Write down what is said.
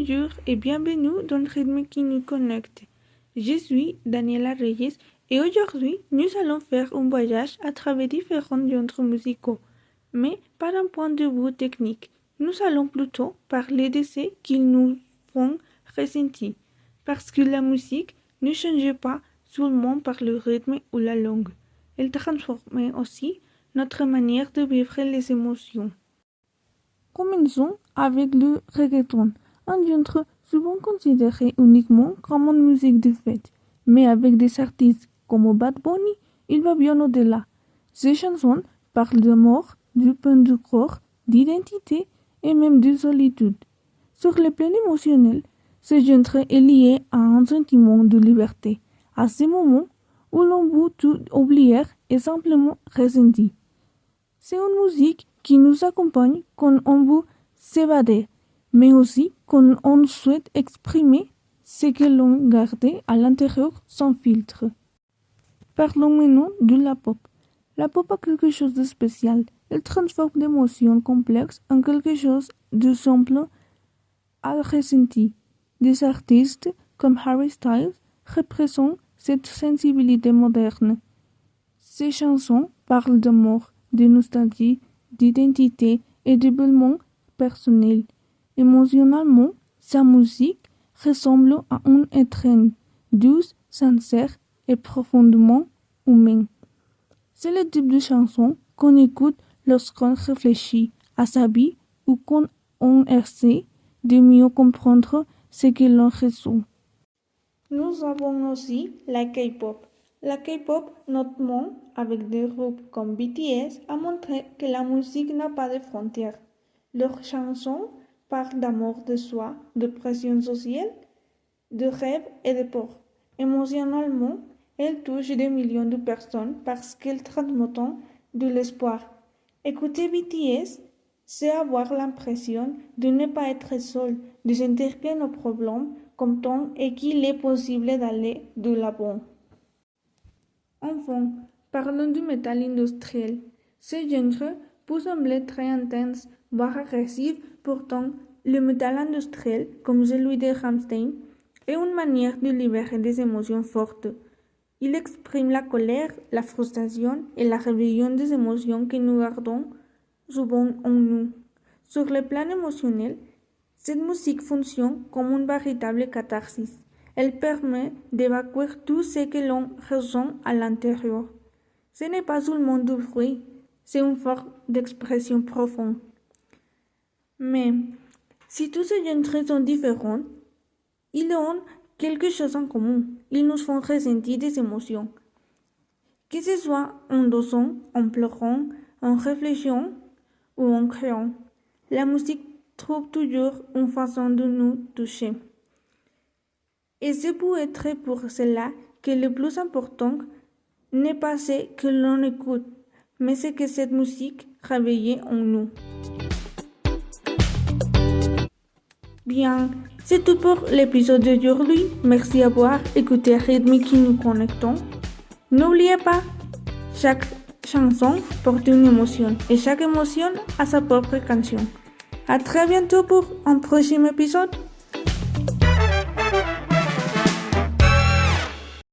Bonjour et bienvenue dans le rythme qui nous connecte. Je suis Daniela Reyes et aujourd'hui nous allons faire un voyage à travers différents genres musicaux, mais par un point de vue technique. Nous allons plutôt parler de ce qu'ils nous font ressentir, parce que la musique ne change pas seulement par le rythme ou la langue, elle transforme aussi notre manière de vivre les émotions. Commençons avec le reggaeton, un genre souvent considéré uniquement comme une musique de fête, mais avec des artistes comme Bad Bunny, il va bien au-delà. Ces chansons parlent d'amour, du pain du corps, d'identité et même de solitude. Sur le plan émotionnel, ce genre est lié à un sentiment de liberté, à ce moment où l'on veut tout oublier et simplement ressentir. C'est une musique qui nous accompagne quand on veut s'évader, mais aussi quand on souhaite exprimer ce que l'on garde à l'intérieur sans filtre. Parlons maintenant de la pop. La pop a quelque chose de spécial. Elle transforme d'émotions complexes en quelque chose de simple à ressentir. Des artistes comme Harry Styles représentent cette sensibilité moderne. Ces chansons parlent d'amour, de nostalgie, d'identité et de développement personnel. Émotionnellement, sa musique ressemble à un étreinte, douce, sincère et profondément humaine. C'est le type de chanson qu'on écoute lorsqu'on réfléchit à sa vie ou quand on essaie de mieux comprendre ce que l'on ressent. Nous avons aussi la K-pop. La K-pop, notamment avec des groupes comme BTS, a montré que la musique n'a pas de frontières. Leurs chansons parlent d'amour de soi, de pression sociale, de rêve et de peur. Émotionnellement, elles touchent des millions de personnes parce qu'elles transmettent de l'espoir. Écouter BTS, c'est avoir l'impression de ne pas être seul, de sentir que nos problèmes comptent et qu'il est possible d'aller de l'avant. Enfin, parlons du métal industriel. Ce genre peut sembler très intense, voire agressif, pourtant, le métal industriel, comme celui de Rammstein, est une manière de libérer des émotions fortes. Il exprime la colère, la frustration et la rébellion des émotions que nous gardons souvent en nous. Sur le plan émotionnel, cette musique fonctionne comme une véritable catharsis. Elle permet d'évacuer tout ce que l'on ressent à l'intérieur. Ce n'est pas seulement du bruit, c'est une forme d'expression profonde. Mais si tous ces genres sont différents, ils ont quelque chose en commun. Ils nous font ressentir des émotions. Que ce soit en dansant, en pleurant, en réfléchissant ou en créant, la musique trouve toujours une façon de nous toucher. Et c'est peut être pour cela que le plus important n'est pas ce que l'on écoute, mais ce que cette musique réveille en nous. Bien, c'est tout pour l'épisode d'aujourd'hui. Merci d'avoir écouté Rythme qui nous connectons. N'oubliez pas, chaque chanson porte une émotion et chaque émotion a sa propre canción. À très bientôt pour un prochain épisode.